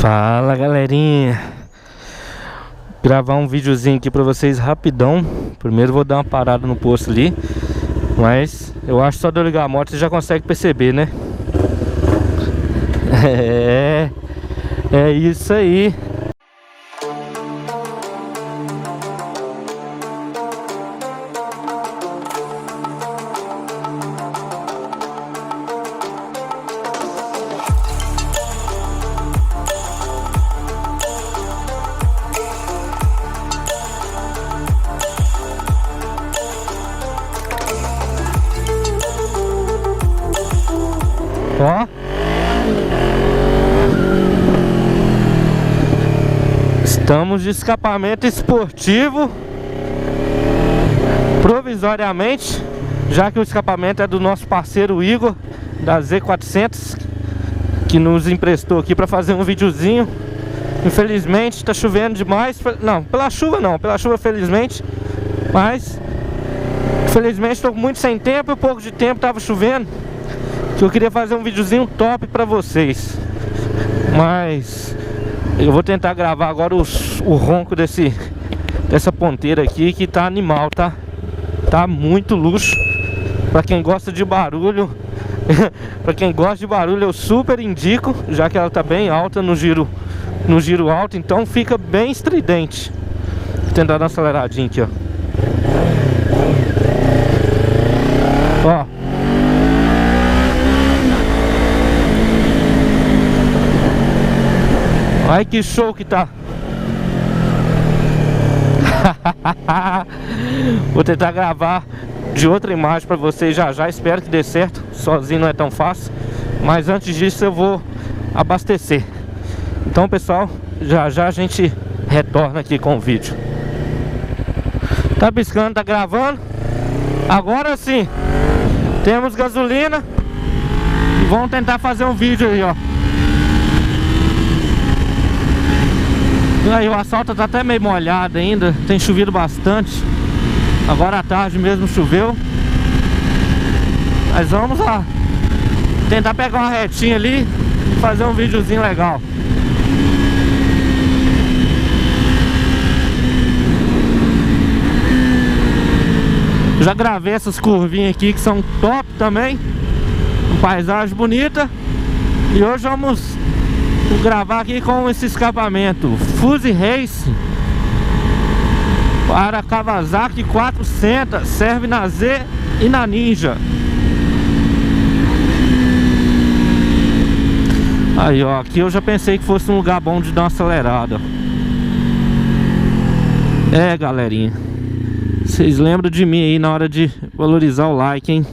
Fala, galerinha. Gravar um videozinho aqui pra vocês rapidão. Primeiro vou dar uma parada no posto ali, mas eu acho que só de eu ligar a moto você já consegue perceber, né? É isso aí. Ó, estamos de escapamento esportivo provisoriamente, já que o escapamento é do nosso parceiro Igor da Z400, que nos emprestou aqui para fazer um videozinho. Infelizmente está chovendo demais, não, pela chuva felizmente, mas infelizmente estou muito sem tempo e pouco de tempo estava chovendo, que eu queria fazer um videozinho top pra vocês. Mas eu vou tentar gravar agora o ronco dessa ponteira aqui, que tá animal, tá? Tá muito luxo. Pra quem gosta de barulho pra quem gosta de barulho eu super indico, já que ela tá bem alta no giro alto, então fica bem estridente. Vou tentar dar uma aceleradinha aqui, ó. Ó, ai que show que tá. Vou tentar gravar de outra imagem pra vocês já. Espero que dê certo. Sozinho não é tão fácil. Mas antes disso eu vou abastecer. Então, pessoal, já a gente retorna aqui com o vídeo. Tá piscando, tá gravando. Agora sim, temos gasolina. E vamos tentar fazer um vídeo aí, ó. Aí o asfalto tá até meio molhado ainda, tem chovido bastante. Agora à tarde mesmo choveu. Mas vamos lá tentar pegar uma retinha ali e fazer um videozinho legal. Já gravei essas curvinhas aqui que são top também, uma paisagem bonita. E hoje vamos gravar aqui com esse escapamento Fuse Race para Kawasaki 400, serve na Z e na Ninja. Aí, ó, aqui eu já pensei que fosse um lugar bom de dar uma acelerada. É, galerinha, vocês lembram de mim aí na hora de valorizar o like, hein?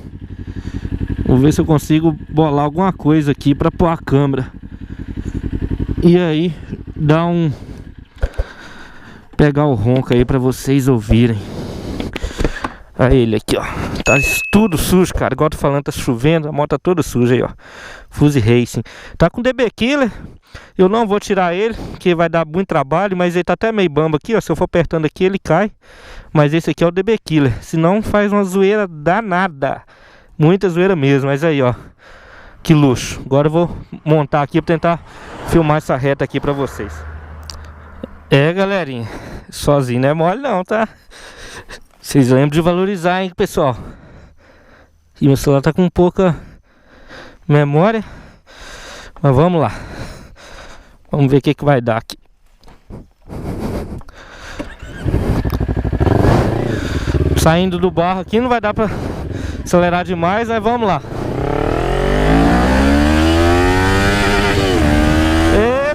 Vou ver se eu consigo bolar alguma coisa aqui para pôr a câmera. E aí, dá um... pegar o ronco aí pra vocês ouvirem. Aí ele aqui, ó. Tá tudo sujo, cara. Igual eu tô falando, tá chovendo. A moto tá toda suja aí, ó. Fuse Racing. Tá com DB Killer. Eu não vou tirar ele, que vai dar muito trabalho. Mas ele tá até meio bamba aqui, ó. Se eu for apertando aqui, ele cai. Mas esse aqui é o DB Killer. Senão faz uma zoeira danada. Muita zoeira mesmo. Mas aí, ó. Que luxo. Agora eu vou montar aqui pra tentar filmar essa reta aqui pra vocês. É, galerinha, sozinho não é mole não, tá? Vocês lembram de valorizar, hein, pessoal? E meu celular tá com pouca memória. Mas vamos lá. Vamos ver o que vai dar aqui. Saindo do barro aqui não vai dar pra acelerar demais, mas vamos lá.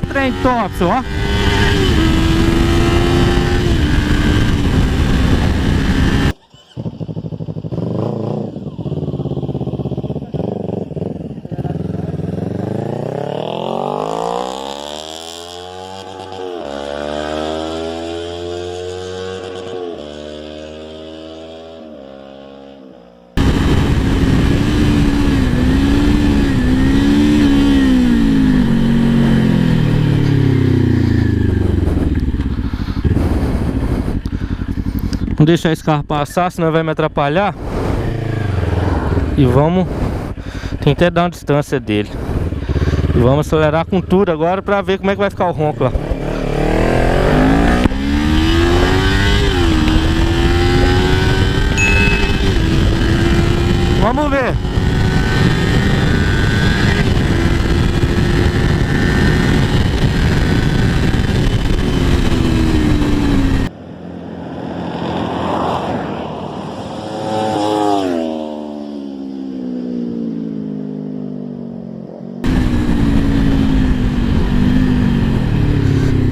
Trem top, ó. Não deixar esse carro passar, senão vai me atrapalhar. E vamos tentar dar uma distância dele. E vamos acelerar com tudo agora pra ver como é que vai ficar o ronco lá. Vamos ver.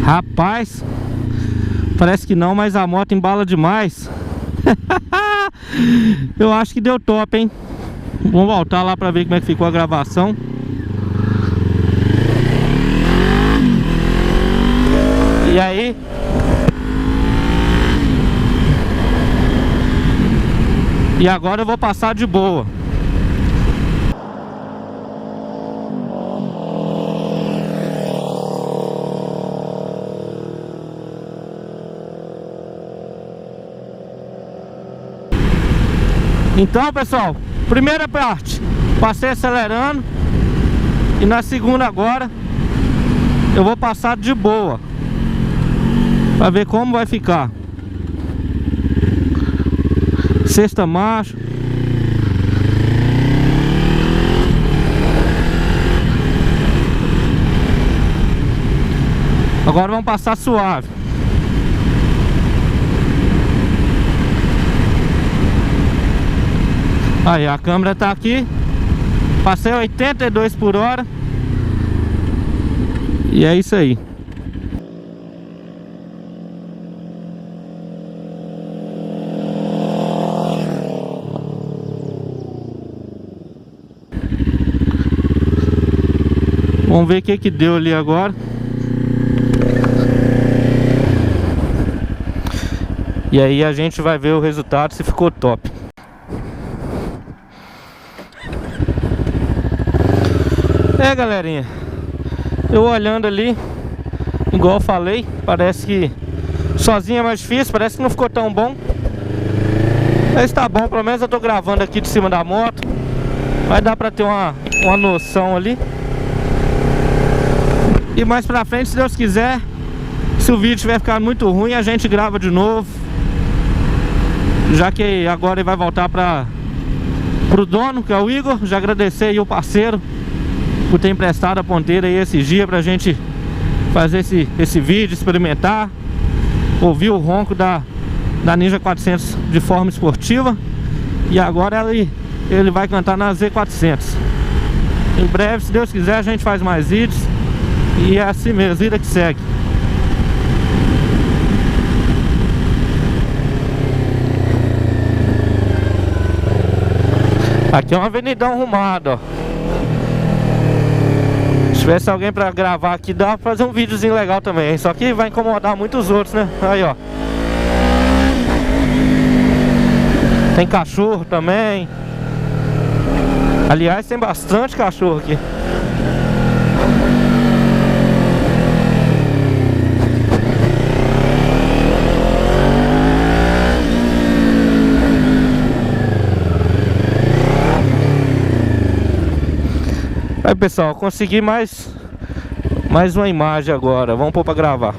Rapaz, parece que não, mas a moto embala demais. Eu acho que deu top, hein? Vamos voltar lá pra ver como é que ficou a gravação. E aí? E agora eu vou passar de boa. Então, pessoal, primeira parte, passei acelerando. E na segunda agora eu vou passar de boa, pra ver como vai ficar. Sexta marcha. Agora vamos passar suave. Aí, a câmera tá aqui. Passei 82 por hora. E é isso aí. Vamos ver o que deu ali agora. E aí a gente vai ver o resultado, se ficou top. É, galerinha, eu olhando ali, igual eu falei, parece que sozinho é mais difícil, parece que não ficou tão bom. Mas tá bom, pelo menos eu tô gravando aqui de cima da moto. Vai dar pra ter uma noção ali. E mais pra frente, se Deus quiser, se o vídeo estiver ficando muito ruim, a gente grava de novo. Já que agora ele vai voltar pro dono, que é o Igor. Já agradecer aí o parceiro por ter emprestado a ponteira aí esses dias pra gente fazer esse vídeo, experimentar, ouvir o ronco da Ninja 400 de forma esportiva. E agora ele vai cantar na Z400. Em breve, se Deus quiser, a gente faz mais vídeos. E é assim mesmo, vida que segue. Aqui é uma avenidão arrumada, ó. Se tivesse alguém pra gravar aqui, dá pra fazer um videozinho legal também. Só que vai incomodar muitos outros, né? Aí, ó. Tem cachorro também. Aliás, tem bastante cachorro aqui. Aí, pessoal, consegui mais uma imagem agora. Vamos pôr pra gravar.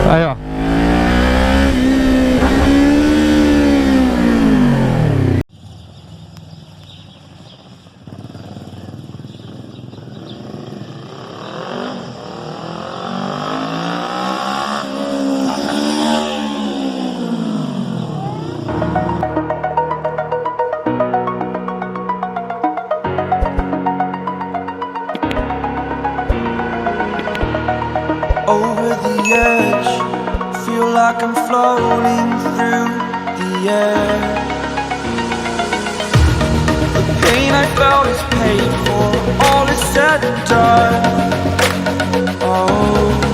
Aí, ó. Over the edge, feel like I'm floating through the air. The pain I felt is paid for, all is said and done. Oh,